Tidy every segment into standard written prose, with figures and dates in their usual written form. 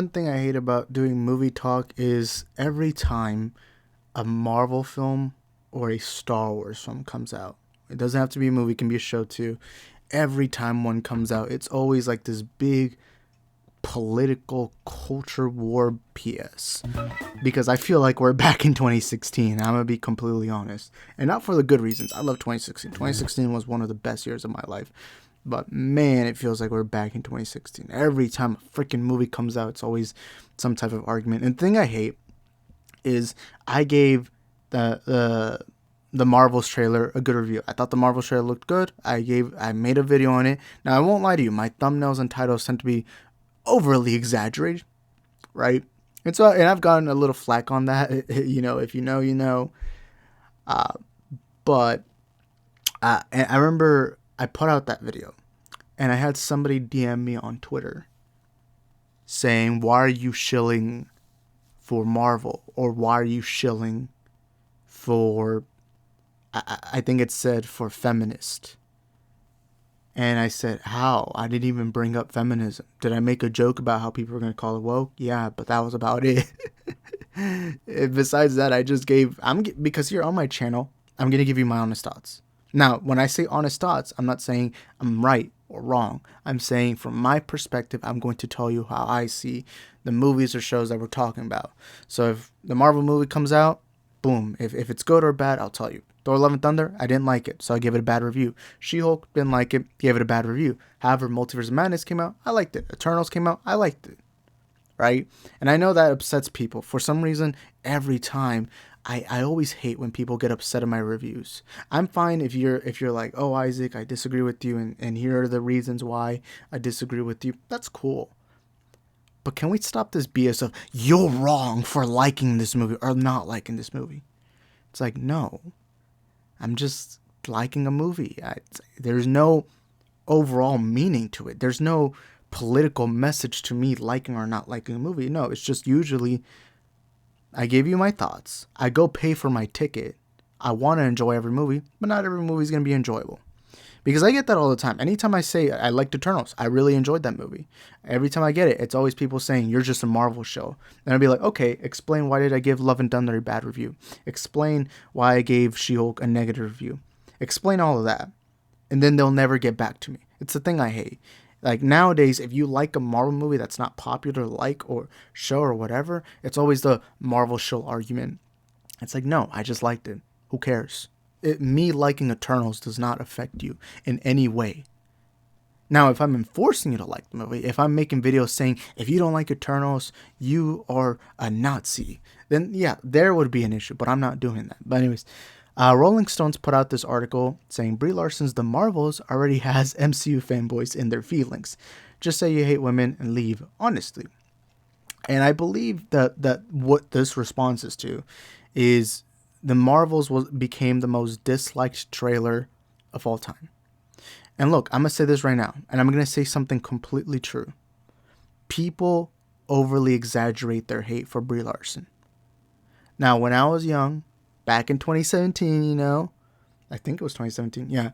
one thing I hate about doing movie talk is every time a Marvel film or a Star Wars film comes out. It doesn't have to be a movie, it can be a show too. Every time one comes out, it's always like this big political culture war PS. Because I feel like we're back in 2016. I'm going to be completely honest. And not for the good reasons. I love 2016. 2016 was one of the best years of my life. But man, it feels like we're back in 2016. Every time a freaking movie comes out, it's always some type of argument. And the thing I hate is I gave the Marvels trailer a good review. I thought the Marvels trailer looked good. I made a video on it. Now I won't lie to you, my thumbnails and titles tend to be overly exaggerated, right? And I've gotten a little flack on that. You know, if you know, you know. But and I remember I put out that video, and I had somebody DM me on Twitter saying, "Why are you shilling for Marvel, or why are you shilling for?" I think it said for feminist. And I said, how? I didn't even bring up feminism. Did I make a joke about how people were going to call it woke? Yeah, but that was about it. Besides that, because you're on my channel, I'm going to give you my honest thoughts. Now, when I say honest thoughts, I'm not saying I'm right or wrong. I'm saying from my perspective, I'm going to tell you how I see the movies or shows that we're talking about. So if the Marvel movie comes out, boom. If it's good or bad, I'll tell you. Thor: Love and Thunder, I didn't like it, so I gave it a bad review. She-Hulk, didn't like it, gave it a bad review. However, Multiverse of Madness came out, I liked it. Eternals came out, I liked it. Right? And I know that upsets people. For some reason, every time, I always hate when people get upset at my reviews. I'm fine if you're like, oh, Isaac, I disagree with you, and here are the reasons why I disagree with you. That's cool. But can we stop this BS of, you're wrong for liking this movie or not liking this movie? It's like, no. I'm just liking a movie. There's no overall meaning to it. There's no political message to me liking or not liking a movie. No, it's just usually I give you my thoughts. I go pay for my ticket. I want to enjoy every movie, but not every movie is going to be enjoyable. Because I get that all the time. Anytime I say I liked Eternals, I really enjoyed that movie. Every time I get it, it's always people saying, you're just a Marvel show. And I'd be like, okay, explain why did I give Love and Thunder a bad review? Explain why I gave She-Hulk a negative review. Explain all of that. And then they'll never get back to me. It's the thing I hate. Like nowadays, if you like a Marvel movie that's not popular, or show or whatever, it's always the Marvel show argument. It's like, no, I just liked it. Who cares? Me liking Eternals does not affect you in any way. Now, if I'm enforcing you to like the movie, if I'm making videos saying, if you don't like Eternals, you are a Nazi, then yeah, there would be an issue, but I'm not doing that. But anyways, Rolling Stones put out this article saying Brie Larson's The Marvels already has MCU fanboys in their feelings. Just say you hate women and leave honestly. And I believe that what this response is to is The Marvels became the most disliked trailer of all time. And look, I'm going to say this right now, and I'm going to say something completely true. People overly exaggerate their hate for Brie Larson. Now, when I was young, back in 2017, I think it was 2017, yeah,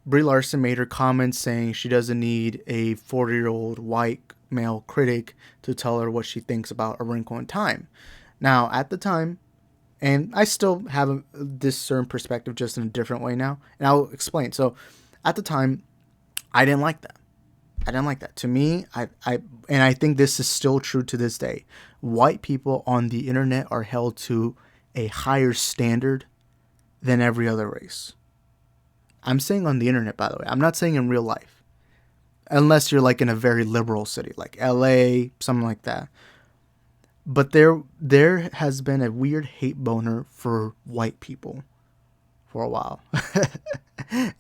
Brie Larson made her comments saying she doesn't need a 40-year-old white male critic to tell her what she thinks about A Wrinkle in Time. Now, at the time, and I still have this certain perspective just in a different way now. And I'll explain. So at the time, I didn't like that. To me, and I think this is still true to this day. White people on the internet are held to a higher standard than every other race. I'm saying on the internet, by the way. I'm not saying in real life. Unless you're like in a very liberal city, like LA, something like that. But there has been a weird hate boner for white people for a while.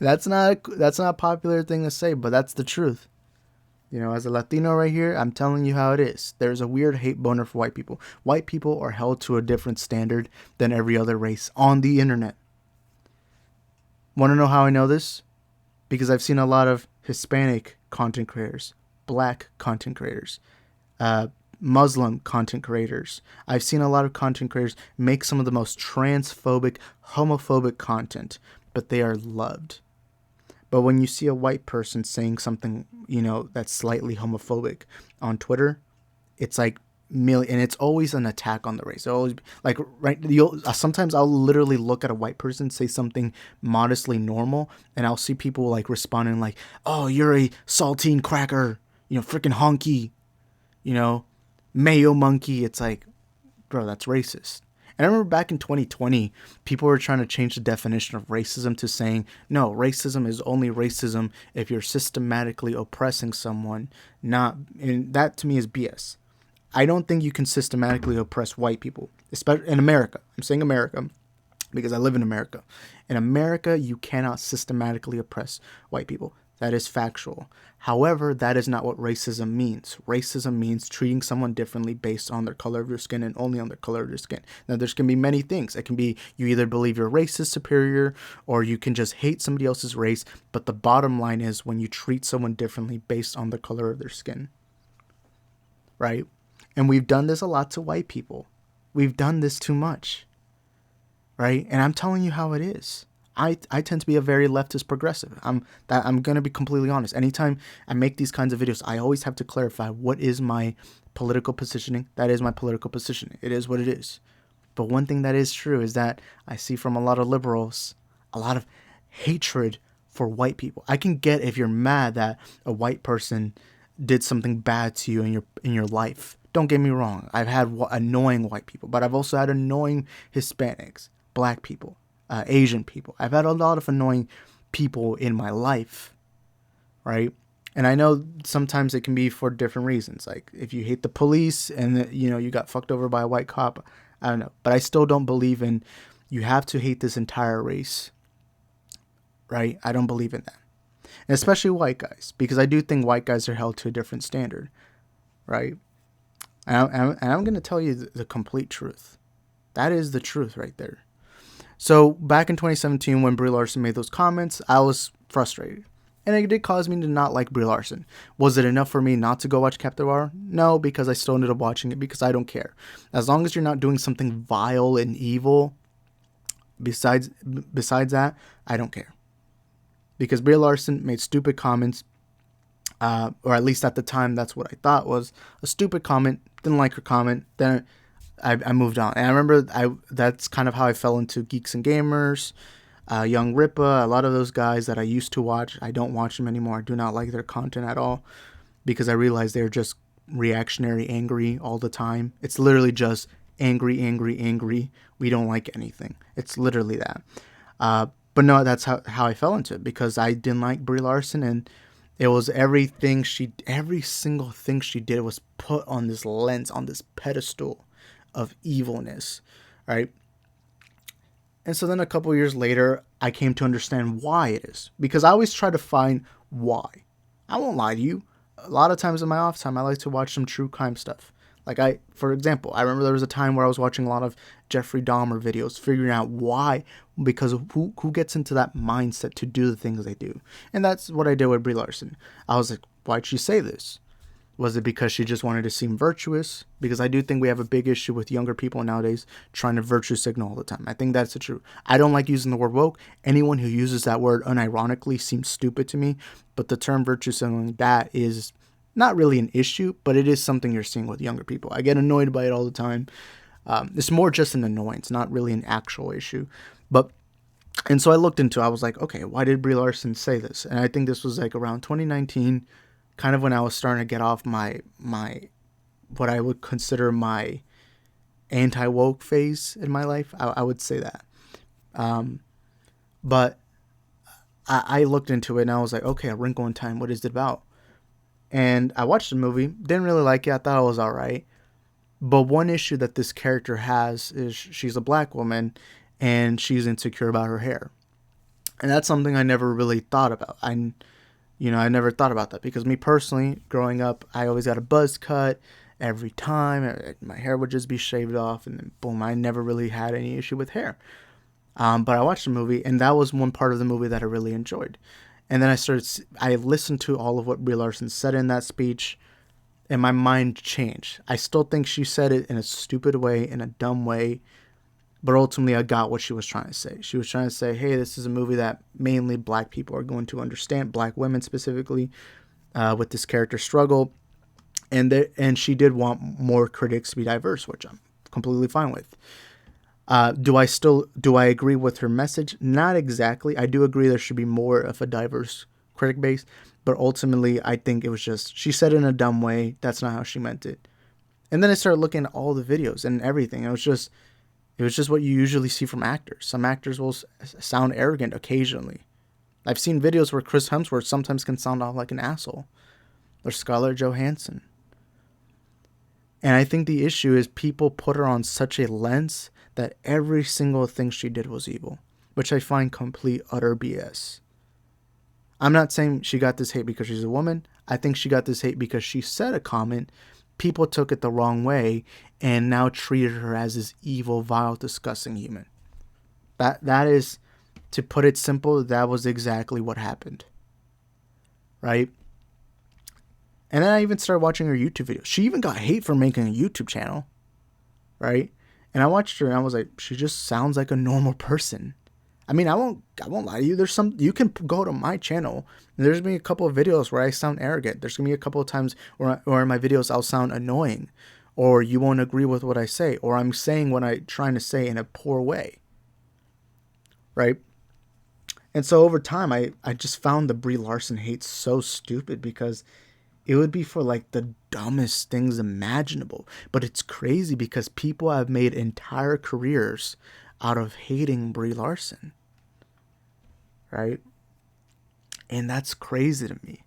That's not a popular thing to say, but that's the truth. As a Latino right here, I'm telling you how it is. There's a weird hate boner for white people. White people are held to a different standard than every other race on the internet. Want to know how I know this? Because I've seen a lot of Hispanic content creators, black content creators, Muslim content creators. I've seen a lot of content creators make some of the most transphobic, homophobic content, but they are loved. But when you see a white person saying something, that's slightly homophobic on Twitter, it's like million, and it's always an attack on the race. It'll always like, right, you'll sometimes I'll literally look at a white person, say something modestly normal, and I'll see people like responding like, oh, you're a saltine cracker, freaking honky, you know mayo monkey. It's like, bro, that's racist. And I remember back in 2020, people were trying to change the definition of racism to saying, no, racism is only racism if you're systematically oppressing someone. Not, and that to me is BS. I don't think you can systematically oppress white people, especially in America. I'm saying America because I live in America. In America, you cannot systematically oppress white people. That is factual. However, that is not what racism means. Racism means treating someone differently based on their color of their skin and only on their color of their skin. Now, there's can be many things. It can be you either believe your race is superior or you can just hate somebody else's race. But the bottom line is when you treat someone differently based on the color of their skin. Right? And we've done this a lot to white people. We've done this too much. Right? And I'm telling you how it is. I tend to be a very leftist progressive. I'm going to be completely honest. Anytime I make these kinds of videos, I always have to clarify what is my political positioning. That is my political positioning. It is what it is. But one thing that is true is that I see from a lot of liberals a lot of hatred for white people. I can get if you're mad that a white person did something bad to you in your life. Don't get me wrong. I've had annoying white people, but I've also had annoying Hispanics, black people. Asian people. I've had a lot of annoying people in my life, right? And I know sometimes it can be for different reasons. Like if you hate the police and you got fucked over by a white cop, I don't know. But I still don't believe in you have to hate this entire race, right? I don't believe in that. And especially white guys, because I do think white guys are held to a different standard, right? And I'm going to tell you the complete truth. That is the truth right there. So back in 2017, when Brie Larson made those comments, I was frustrated. And it did cause me to not like Brie Larson. Was it enough for me not to go watch Captain War? No, because I still ended up watching it because I don't care. As long as you're not doing something vile and evil, besides that, I don't care. Because Brie Larson made stupid comments, or at least at the time, that's what I thought was a stupid comment. Didn't like her comment. Then I moved on. And I remember that's kind of how I fell into Geeks and Gamers, Young Rippa, a lot of those guys that I used to watch. I don't watch them anymore. I do not like their content at all because I realized they're just reactionary, angry all the time. It's literally just angry, angry, angry. We don't like anything. It's literally that. But no, that's how I fell into it because I didn't like Brie Larson, and it was every single thing she did was put on this lens, on this pedestal of evilness, right? And so then a couple years later, I came to understand why it is. Because I always try to find why. I won't lie to you. A lot of times in my off time, I like to watch some true crime stuff. Like for example, I remember there was a time where I was watching a lot of Jeffrey Dahmer videos, figuring out why, because of who gets into that mindset to do the things they do. And that's what I did with Brie Larson. I was like, why'd she say this? Was it because she just wanted to seem virtuous? Because I do think we have a big issue with younger people nowadays trying to virtue signal all the time. I think that's the truth. I don't like using the word woke. Anyone who uses that word unironically seems stupid to me. But the term virtue signaling, that is not really an issue, but it is something you're seeing with younger people. I get annoyed by it all the time. It's more just an annoyance, not really an actual issue. And so I looked into it. I was like, okay, why did Brie Larson say this? And I think this was like around 2019, kind of when I was starting to get off my what I would consider my anti-woke phase in my life. I would say that. But I looked into it and I was like, okay, A Wrinkle in Time, what is it about? And I watched the movie, didn't really like it. I thought it was all right. But one issue that this character has is she's a black woman and she's insecure about her hair. And that's something I never really thought about. I never thought about that because me personally, growing up, I always got a buzz cut every time. My hair would just be shaved off and then boom, I never really had any issue with hair. But I watched the movie and that was one part of the movie that I really enjoyed. And then I listened to all of what Brie Larson said in that speech and my mind changed. I still think she said it in a stupid way, in a dumb way, but ultimately I got what she was trying to say. She was trying to say, hey, this is a movie that mainly black people are going to understand, black women specifically, with this character struggle. and she did want more critics to be diverse, which I'm completely fine with. Do I agree with her message? Not exactly. I do agree there should be more of a diverse critic base, but ultimately I think it was just she said it in a dumb way. That's not how she meant it. And then I started looking at all the videos and everything. It was just what you usually see from actors. Some actors will sound arrogant occasionally. I've seen videos where Chris Hemsworth sometimes can sound off like an asshole, or Scarlett Johansson. And I think the issue is people put her on such a lens that every single thing she did was evil, which I find complete utter BS. I'm not saying she got this hate because she's a woman. I think she got this hate because she said a comment. People took it the wrong way and now treated her as this evil, vile, disgusting human. That is, to put it simple, that was exactly what happened. Right? And then I even started watching her YouTube videos. She even got hate for making a YouTube channel. Right? And I watched her and I was like, she just sounds like a normal person. I mean, I won't lie to you. There's some, you can go to my channel and there's been a couple of videos where I sound arrogant. There's gonna be a couple of times where in my videos I'll sound annoying, or you won't agree with what I say, or I'm saying what I'm trying to say in a poor way. Right? And so over time, I just found the Brie Larson hate so stupid because it would be for like the dumbest things imaginable. But it's crazy because people have made entire careers out of hating Brie Larson. Right? And that's crazy to me.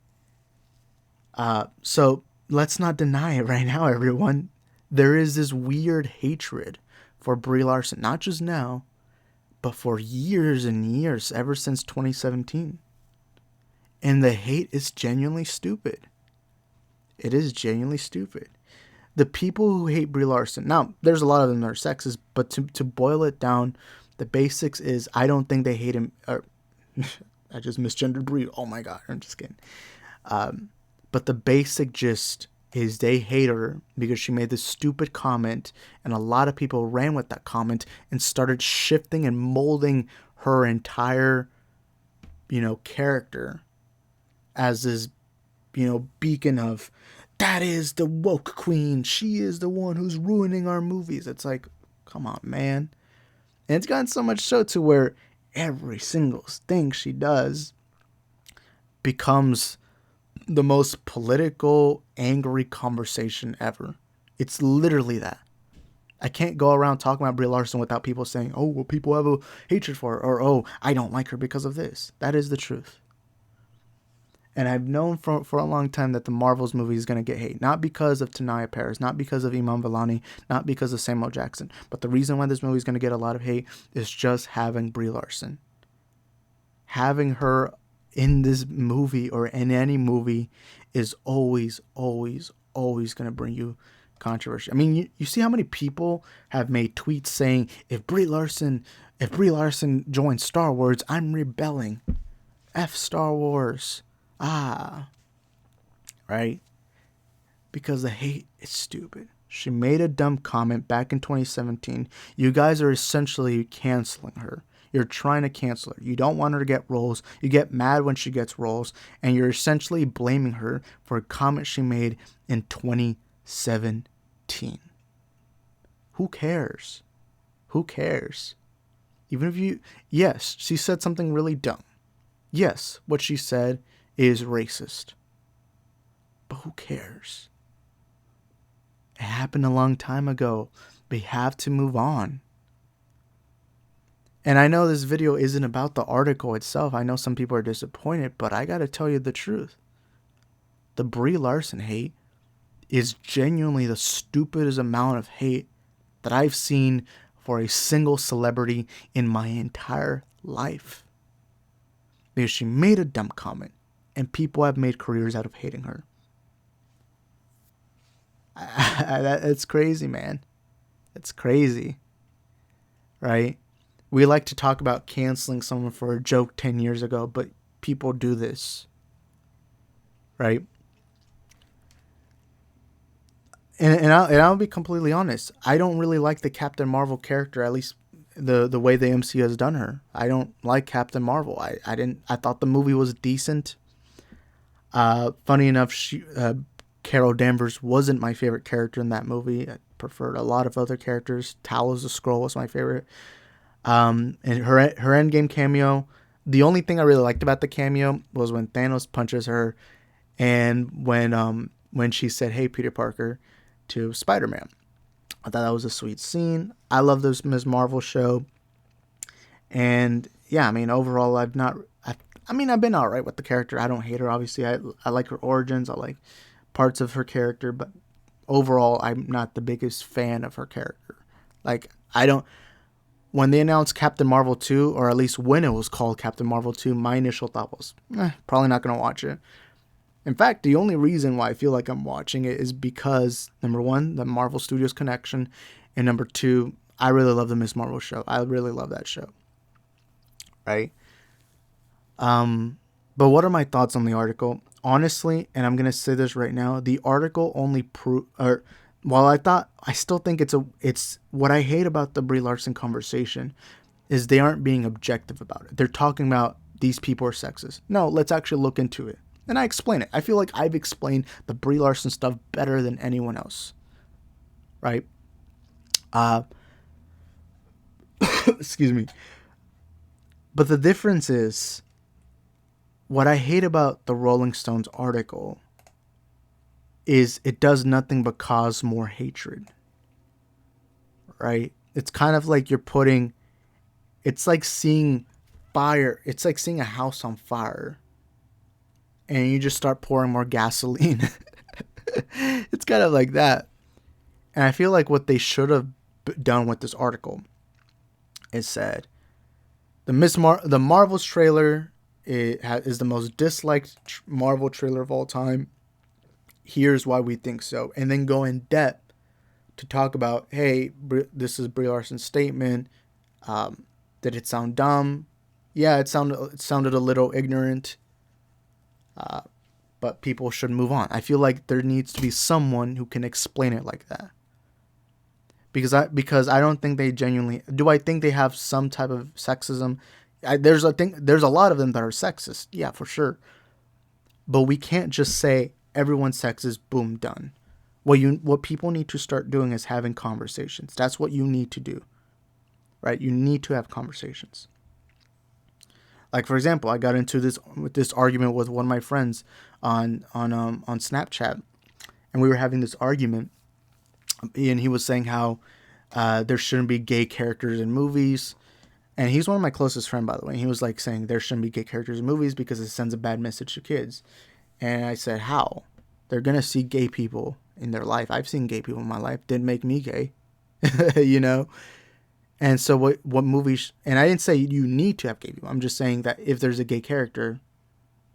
So let's not deny it right now, everyone. There is this weird hatred for Brie Larson, not just now, but for years and years, ever since 2017. And the hate is genuinely stupid. It is genuinely stupid. The people who hate Brie Larson, now, there's a lot of them that are sexist, but to boil it down, the basics is I don't think they hate him. I just misgendered Brie. Oh my God, I'm just kidding. But the basic gist is they hate her because she made this stupid comment, and a lot of people ran with that comment and started shifting and molding her entire, character as this, beacon of, that is the woke queen. She is the one who's ruining our movies. It's like, come on, man. And it's gotten so much so to where every single thing she does becomes the most political, angry conversation ever. It's literally that. I can't go around talking about Brie Larson without people saying, oh, well, people have a hatred for her, or, oh, I don't like her because of this. That is the truth. And I've known for a long time that the Marvels movie is going to get hate. Not because of Tanaya Paris, not because of Iman Vellani, not because of Samuel Jackson. But the reason why this movie is going to get a lot of hate is just having Brie Larson. Having her in this movie or in any movie is always, always, always going to bring you controversy. I mean, you see how many people have made tweets saying, if Brie Larson joins Star Wars, I'm rebelling. F Star Wars. Right? Because the hate is stupid. She made a dumb comment back in 2017. You guys are essentially canceling her. You're trying to cancel her. You don't want her to get roles. You get mad when she gets roles. And you're essentially blaming her for a comment she made in 2017. Who cares? Who cares? Even if yes, she said something really dumb. Yes, what she said is racist. But who cares? It happened a long time ago. We have to move on. And I know this video isn't about the article itself. I know some people are disappointed, but I gotta tell you the truth. The Brie Larson hate is genuinely the stupidest amount of hate that I've seen for a single celebrity in my entire life. Because she made a dumb comment, and people have made careers out of hating her. It's crazy, man. It's crazy. Right? We like to talk about canceling someone for a joke 10 years ago, but people do this. Right? And I'll be completely honest. I don't really like the Captain Marvel character, at least the way the MCU has done her. I don't like Captain Marvel. I thought the movie was decent. Funny enough, Carol Danvers wasn't my favorite character in that movie. I preferred a lot of other characters. Talos the Skrull was my favorite. And her Endgame cameo, the only thing I really liked about the cameo was when Thanos punches her, and when she said, "Hey, Peter Parker," to Spider-Man. I thought that was a sweet scene. I love this Ms. Marvel show, and yeah, I mean, overall, I've been all right with the character. I don't hate her. Obviously, I like her origins. I like parts of her character, but overall, I'm not the biggest fan of her character. Like, I don't. When they announced Captain Marvel 2, or at least when it was called Captain Marvel 2, my initial thought was, probably not going to watch it. In fact, the only reason why I feel like I'm watching it is because, number one, the Marvel Studios connection, and number two, I really love the Miss Marvel show. I really love that show. Right? But what are my thoughts on the article? Honestly, and I'm going to say this right now, the article only while I still think it's what I hate about the Brie Larson conversation is they aren't being objective about it. They're talking about these people are sexist. No, let's actually look into it. And I explain it. I feel like I've explained the Brie Larson stuff better than anyone else. Right? Excuse me. But the difference is, what I hate about the Rolling Stones article is it does nothing but cause more hatred. Right? It's kind of like it's like seeing fire. It's like seeing a house on fire, and you just start pouring more gasoline. It's kind of like that. And I feel like what they should have done with this article is said, the Marvel's trailer is the most disliked Marvel trailer of all time. Here's why we think so. And then go in depth to talk about, hey, this is Brie Larson's statement. Did it sound dumb? Yeah, it sounded a little ignorant. But people should move on. I feel like there needs to be someone who can explain it like that. Because I don't think they genuinely do. I think they have some type of sexism. There's a lot of them that are sexist. Yeah, for sure. But we can't just say everyone's sexist. Boom, done. What people need to start doing is having conversations. That's what you need to do. Right? You need to have conversations. Like, for example, I got into this argument with one of my friends on Snapchat, and we were having this argument, and he was saying how there shouldn't be gay characters in movies. And he's one of my closest friends, by the way. He was like saying there shouldn't be gay characters in movies because it sends a bad message to kids. And I said, how? They're going to see gay people in their life. I've seen gay people in my life. Didn't make me gay. You know? And so what movies... And I didn't say you need to have gay people. I'm just saying that if there's a gay character,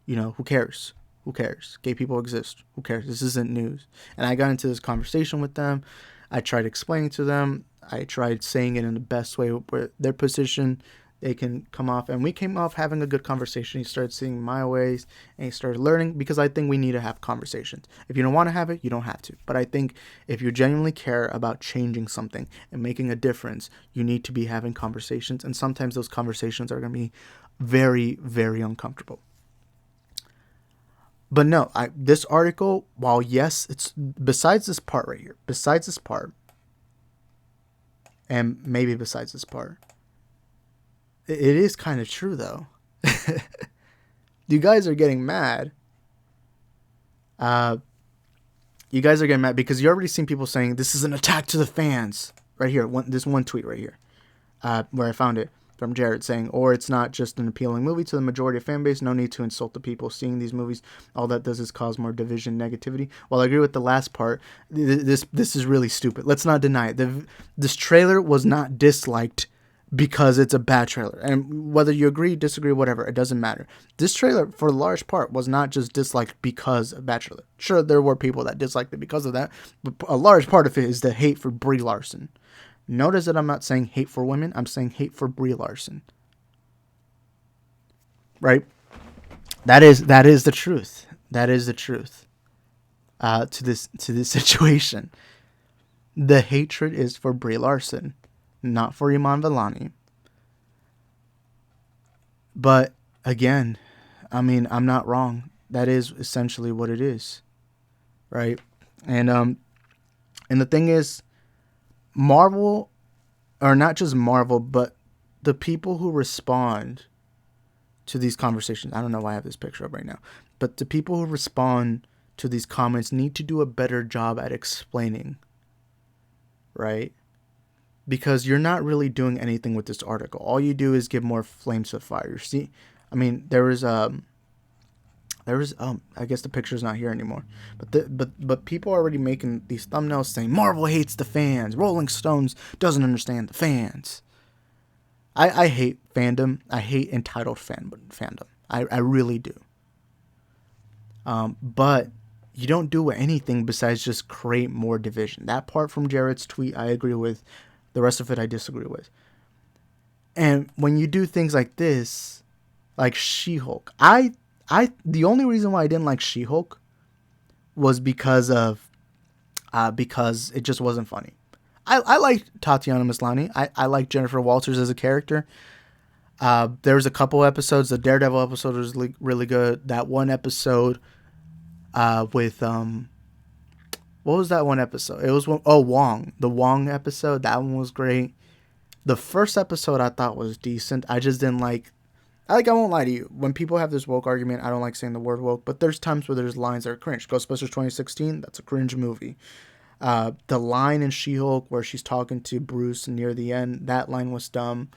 who cares? Who cares? Gay people exist. Who cares? This isn't news. And I got into this conversation with them. I tried explaining to them. I tried saying it in the best way where their position, they can come off. And we came off having a good conversation. He started seeing my ways, and he started learning, because I think we need to have conversations. If you don't want to have it, you don't have to. But I think if you genuinely care about changing something and making a difference, you need to be having conversations. And sometimes those conversations are going to be very, very uncomfortable. But no, this article, while yes, it's besides this part right here, and maybe besides this part, it is kind of true though. You guys are getting mad. You guys are getting mad because you already seen people saying this is an attack to the fans. Right here, this one tweet right here, where I found it. From Jared saying, or it's not just an appealing movie to the majority of fan base. No need to insult the people seeing these movies. All that does is cause more division, negativity. Well, I agree with the last part. This is really stupid. Let's not deny it. This trailer was not disliked because it's a bad trailer. And whether you agree, disagree, whatever, it doesn't matter. This trailer, for a large part, was not just disliked because of a bad trailer. Sure, there were people that disliked it because of that, but a large part of it is the hate for Brie Larson. Notice that I'm not saying hate for women. I'm saying hate for Brie Larson. Right? That is the truth. That is the truth. To this situation, the hatred is for Brie Larson, not for Iman Vellani. But again, I mean, I'm not wrong. That is essentially what it is, right? And the thing is, Marvel, or not just Marvel, but the people who respond to these conversations, I don't know why I have this picture up right now, but the people who respond to these comments need to do a better job at explaining, right? Because you're not really doing anything with this article. All you do is give more flames to fire. See, I mean, I guess the picture's not here anymore, but people are already making these thumbnails saying Marvel hates the fans, Rolling Stones doesn't understand the fans. I hate fandom. I hate entitled fandom. I really do. But you don't do anything besides just create more division. That part from Jared's tweet I agree with. The rest of it I disagree with. And when you do things like this, like She-Hulk, the only reason why I didn't like She-Hulk was because it just wasn't funny. I liked Tatiana Maslany. I like Jennifer Walters as a character. There was a couple episodes. The Daredevil episode was really good. That one episode with what was that one episode? It was Wong. The Wong episode. That one was great. The first episode I thought was decent. I just didn't like. I won't lie to you. When people have this woke argument, I don't like saying the word woke, but there's times where there's lines that are cringe. Ghostbusters 2016, that's a cringe movie. The line in She-Hulk where she's talking to Bruce near the end, that line was dumb.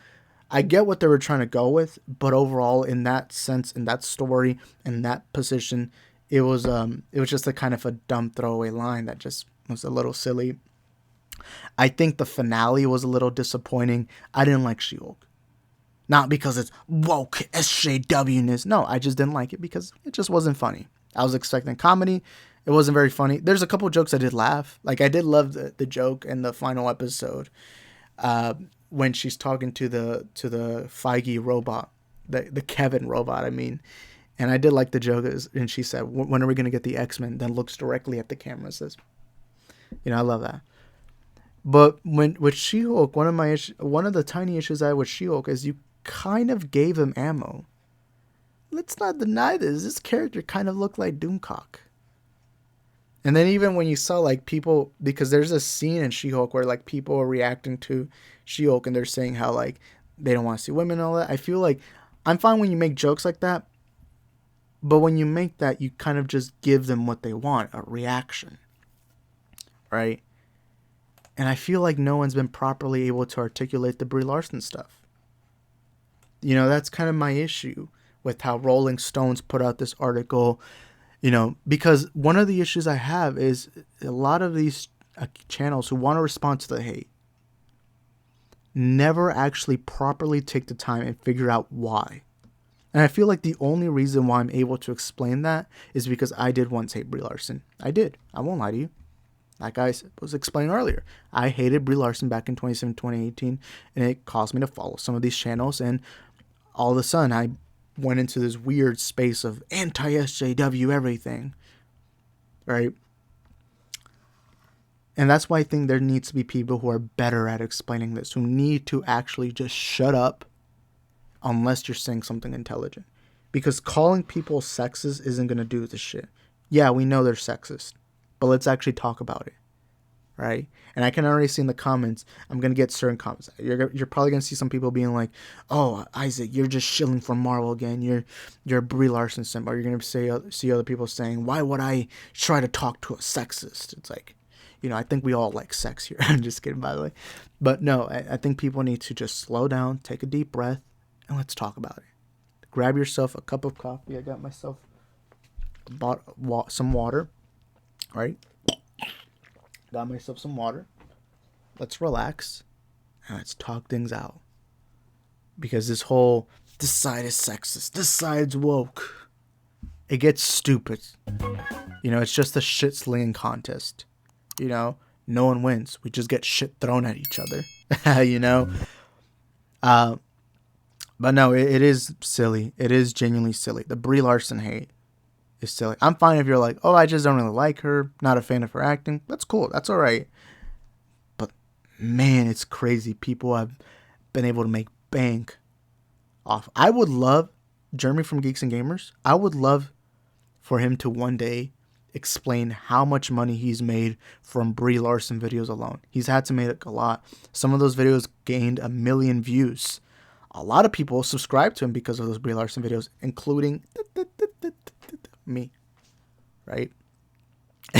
I get what they were trying to go with, but overall, in that sense, in that story, in that position, it was just a kind of a dumb throwaway line that just was a little silly. I think the finale was a little disappointing. I didn't like She-Hulk. Not because it's woke SJW-ness. No, I just didn't like it because it just wasn't funny. I was expecting comedy. It wasn't very funny. There's a couple jokes I did laugh. Like, I did love the joke in the final episode when she's talking to the Feige robot, the Kevin robot, I mean. And I did like the joke, and she said, when are we going to get the X-Men? Then looks directly at the camera and says, I love that. But with She-Hulk, one of the tiny issues I had with She-Hulk is you kind of gave him ammo. Let's not deny this. This character kind of looked like Doomcock. And then even when you saw like people, because there's a scene in She-Hulk where like people are reacting to She-Hulk and they're saying how like they don't want to see women and all that. I feel like I'm fine when you make jokes like that. But when you make that, you kind of just give them what they want, a reaction. Right? And I feel like no one's been properly able to articulate the Brie Larson stuff. That's kind of my issue with how Rolling Stones put out this article, because one of the issues I have is a lot of these channels who want to respond to the hate never actually properly take the time and figure out why. And I feel like the only reason why I'm able to explain that is because I did once hate Brie Larson. I did. I won't lie to you. Like I was explaining earlier, I hated Brie Larson back in 2017, 2018, and it caused me to follow some of these channels, and all of a sudden I went into this weird space of anti-SJW everything, right? And that's why I think there needs to be people who are better at explaining this, who need to actually just shut up unless you're saying something intelligent. Because calling people sexist isn't going to do this shit. Yeah, we know they're sexist, but let's actually talk about it, right? And I can already see in the comments, I'm going to get certain comments. You're probably going to see some people being like, oh, Isaac, you're just shilling for Marvel again. You're a Brie Larson simp. Or you're going to see other people saying, why would I try to talk to a sexist? It's like, I think we all like sex here. I'm just kidding, by the way. But no, I think people need to just slow down, take a deep breath, and let's talk about it. Grab yourself a cup of coffee. I got myself some water, right? Got myself some water. Let's relax and let's talk things out. Because this side is sexist, this side's woke, it gets stupid. It's just a shit slinging contest. No one wins. We just get shit thrown at each other. But no, it is silly. It is genuinely silly. The Brie Larson hate is silly. I'm fine if you're like, oh, I just don't really like her, not a fan of her acting. That's cool. That's all right. But man, it's crazy. People have been able to make bank off. I would love Jeremy from Geeks and Gamers. I would love for him to one day, explain how much money he's made from Brie Larson videos alone. He's had to make a lot. Some of those videos gained 1 million views. A lot of people subscribe to him because of those Brie Larson videos, including me, right?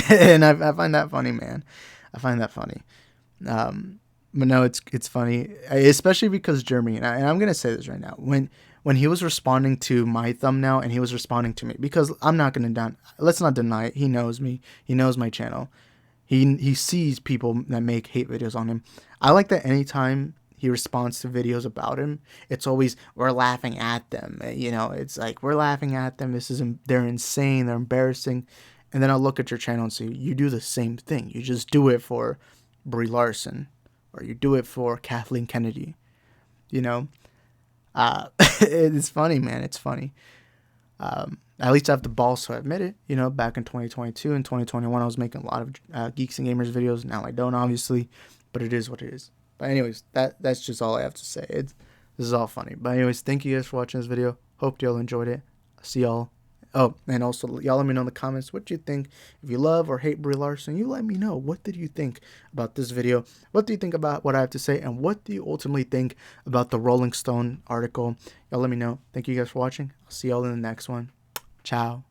And I find that funny, man. I find that funny. But no, it's funny, especially because Jeremy, and I'm gonna say this right now, when he was responding to my thumbnail and he was responding to me, because I'm not gonna let's not deny it. He knows me. He knows my channel. He sees people that make hate videos on him. I like that anytime he responds to videos about him, it's always, we're laughing at them. You know, it's like, we're laughing at them. They're insane. They're embarrassing. And then I'll look at your channel and say, you do the same thing. You just do it for Brie Larson, or you do it for Kathleen Kennedy. You know, it's funny, man. It's funny. At least I have the balls to admit it. You know, back in 2022 and 2021, I was making a lot of Geeks and Gamers videos. Now I don't, obviously, but it is what it is. But anyways, that's just all I have to say. This is all funny. But anyways, thank you guys for watching this video. Hope y'all enjoyed it. See y'all. Oh, and also, y'all let me know in the comments what you think. If you love or hate Brie Larson, you let me know. What did you think about this video? What do you think about what I have to say? And what do you ultimately think about the Rolling Stone article? Y'all let me know. Thank you guys for watching. I'll see y'all in the next one. Ciao.